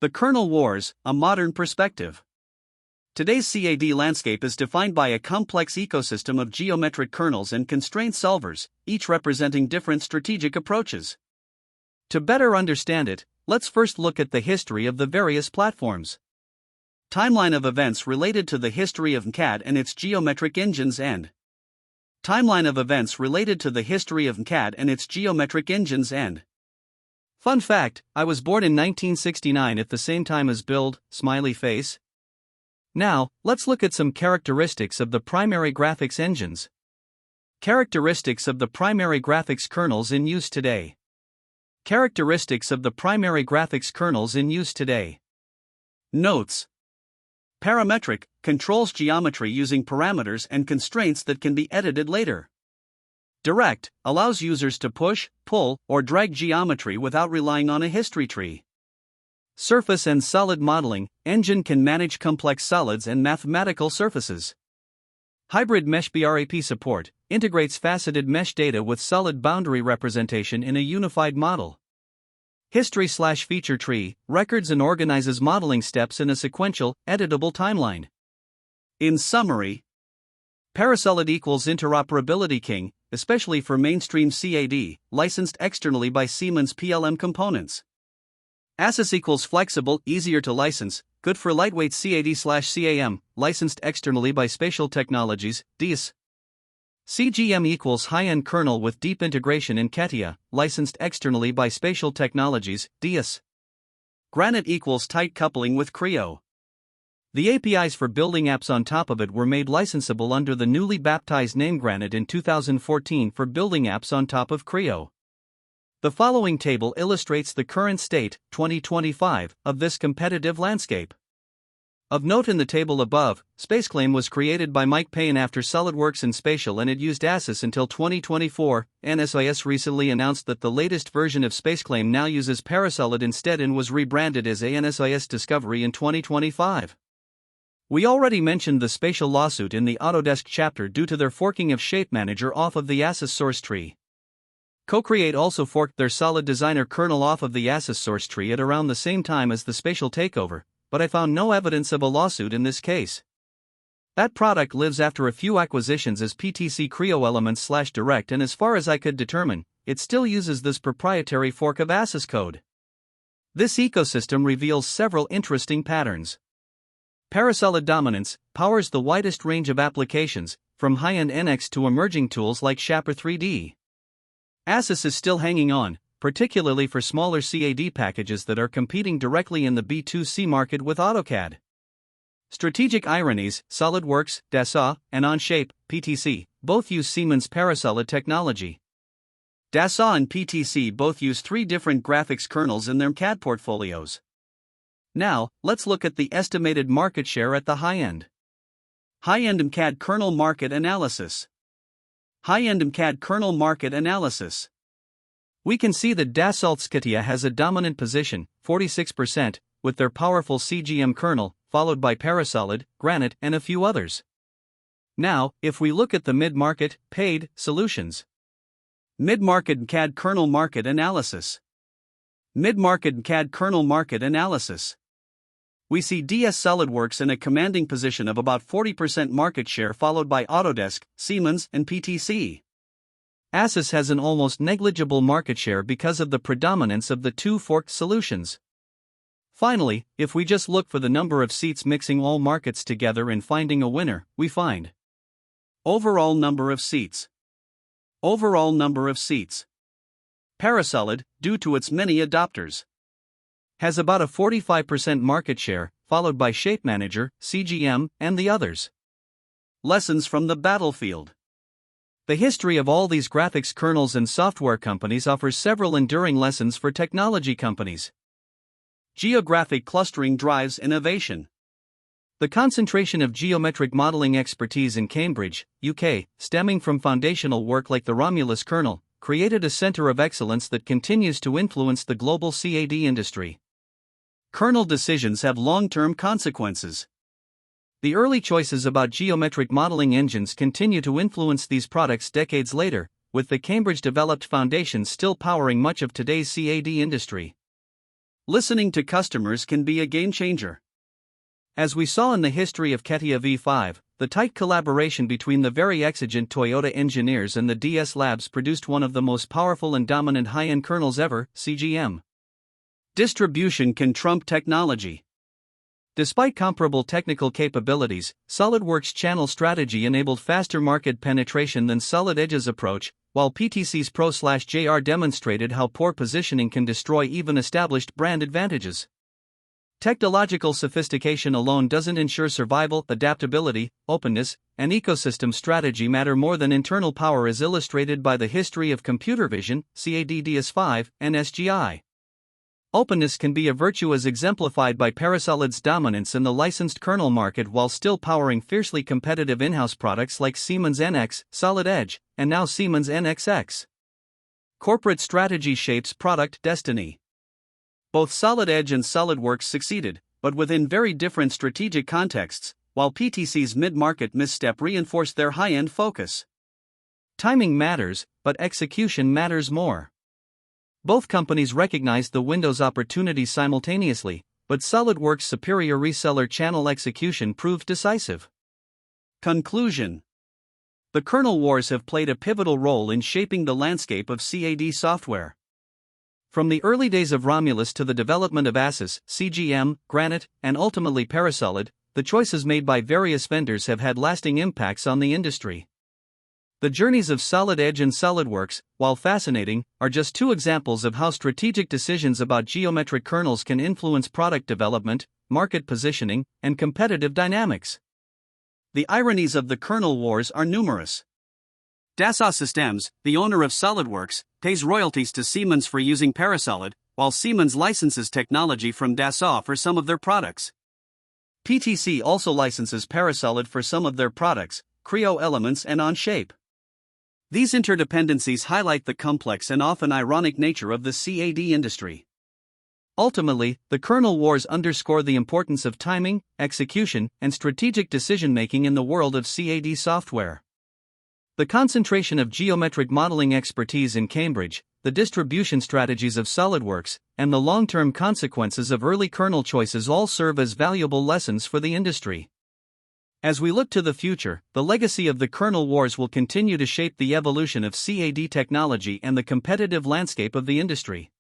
The Kernel Wars, a modern perspective. Today's CAD landscape is defined by a complex ecosystem of geometric kernels and constraint solvers, each representing different strategic approaches. To better understand it, let's first look at the history of the various platforms. Timeline of events related to the history of CAD and its geometric engines and Timeline of events related to the history of CAD and its geometric engines and Fun fact, I was born in 1969 at the same time as Build, smiley face. Now, let's look at some characteristics of the primary graphics engines. Characteristics of the primary graphics kernels in use today. Characteristics of the primary graphics kernels in use today. Notes. Parametric controls geometry using parameters and constraints that can be edited later. Direct allows users to push, pull, or drag geometry without relying on a history tree. Surface and solid modeling engine can manage complex solids and mathematical surfaces. Hybrid mesh BRAP support integrates faceted mesh data with solid boundary representation in a unified model. History/feature tree records and organizes modeling steps in a sequential, editable timeline. In summary, Parasolid equals interoperability king, especially for mainstream CAD, licensed externally by Siemens PLM components. ASUS equals flexible, easier to license, good for lightweight CAD/CAM, licensed externally by Spatial Technologies, DIS. CGM equals high-end kernel with deep integration in CATIA, licensed externally by Spatial Technologies, DIS. Granite equals tight coupling with Creo. The APIs for building apps on top of it were made licensable under the newly baptized name Granite in 2014 for building apps on top of Creo. The following table illustrates the current state, 2025, of this competitive landscape. Of note in the table above, SpaceClaim was created by Mike Payne after SolidWorks and Spatial and it used ASUS until 2024. NSIS recently announced that the latest version of SpaceClaim now uses Parasolid instead and was rebranded as ANSIS Discovery in 2025. We already mentioned the Spatial lawsuit in the Autodesk chapter due to their forking of ShapeManager off of the ASUS source tree. CoCreate also forked their Solid Designer kernel off of the ASUS source tree at around the same time as the Spatial takeover, but I found no evidence of a lawsuit in this case. That product lives after a few acquisitions as PTC Creo Elements/Direct, and as far as I could determine, it still uses this proprietary fork of ASUS code. This ecosystem reveals several interesting patterns. Parasolid dominance powers the widest range of applications, from high-end NX to emerging tools like Shapr 3D. ASUS is still hanging on, particularly for smaller CAD packages that are competing directly in the B2C market with AutoCAD. Strategic ironies, SolidWorks, Dassault, and Onshape, PTC, both use Siemens Parasolid technology. Dassault and PTC both use 3 different graphics kernels in their CAD portfolios. Now, let's look at the estimated market share at the high end. High-end MCAD kernel market analysis. High-end MCAD kernel market analysis. We can see that Dassault's CATIA has a dominant position, 46%, with their powerful CGM kernel, followed by Parasolid, Granite, and a few others. Now, if we look at the mid-market, paid solutions. Mid-market MCAD kernel market analysis. Mid-market MCAD kernel market analysis. We see DS SolidWorks in a commanding position of about 40% market share, followed by Autodesk, Siemens, and PTC. ASUS has an almost negligible market share because of the predominance of the 2 forked solutions. Finally, if we just look for the number of seats mixing all markets together and finding a winner, we find overall number of seats. Overall number of seats. Parasolid, due to its many adopters, has about a 45% market share, followed by ShapeManager, CGM, and the others. Lessons from the battlefield. The history of all these graphics kernels and software companies offers several enduring lessons for technology companies. Geographic clustering drives innovation. The concentration of geometric modeling expertise in Cambridge, UK, stemming from foundational work like the Romulus kernel, created a center of excellence that continues to influence the global CAD industry. Kernel decisions have long-term consequences. The early choices about geometric modeling engines continue to influence these products decades later, with the Cambridge-developed foundations still powering much of today's CAD industry. Listening to customers can be a game changer. As we saw in the history of CATIA V5, the tight collaboration between the very exigent Toyota engineers and the DS Labs produced one of the most powerful and dominant high-end kernels ever, CGM. Distribution can trump technology. Despite comparable technical capabilities, SolidWorks' channel strategy enabled faster market penetration than Solid Edge's approach, while PTC's Pro/JR demonstrated how poor positioning can destroy even established brand advantages. Technological sophistication alone doesn't ensure survival. Adaptability, openness, and ecosystem strategy matter more than internal power, as illustrated by the history of computer vision, CAD/DS5, and SGI. Openness can be a virtue as exemplified by Parasolid's dominance in the licensed kernel market while still powering fiercely competitive in-house products like Siemens NX, Solid Edge, and now Siemens NXX. Corporate strategy shapes product destiny. Both Solid Edge and SolidWorks succeeded, but within very different strategic contexts, while PTC's mid-market misstep reinforced their high-end focus. Timing matters, but execution matters more. Both companies recognized the Windows opportunity simultaneously, but SolidWorks' superior reseller channel execution proved decisive. Conclusion: the Kernel Wars have played a pivotal role in shaping the landscape of CAD software. From the early days of Romulus to the development of ASUS, CGM, Granite, and ultimately Parasolid, the choices made by various vendors have had lasting impacts on the industry. The journeys of Solid Edge and SolidWorks, while fascinating, are just two examples of how strategic decisions about geometric kernels can influence product development, market positioning, and competitive dynamics. The ironies of the Kernel Wars are numerous. Dassault Systems, the owner of SolidWorks, pays royalties to Siemens for using Parasolid, while Siemens licenses technology from Dassault for some of their products. PTC also licenses Parasolid for some of their products, Creo Elements and Onshape. These interdependencies highlight the complex and often ironic nature of the CAD industry. Ultimately, the Kernel Wars underscore the importance of timing, execution, and strategic decision-making in the world of CAD software. The concentration of geometric modeling expertise in Cambridge, the distribution strategies of SolidWorks, and the long-term consequences of early kernel choices all serve as valuable lessons for the industry. As we look to the future, the legacy of the Kernel Wars will continue to shape the evolution of CAD technology and the competitive landscape of the industry.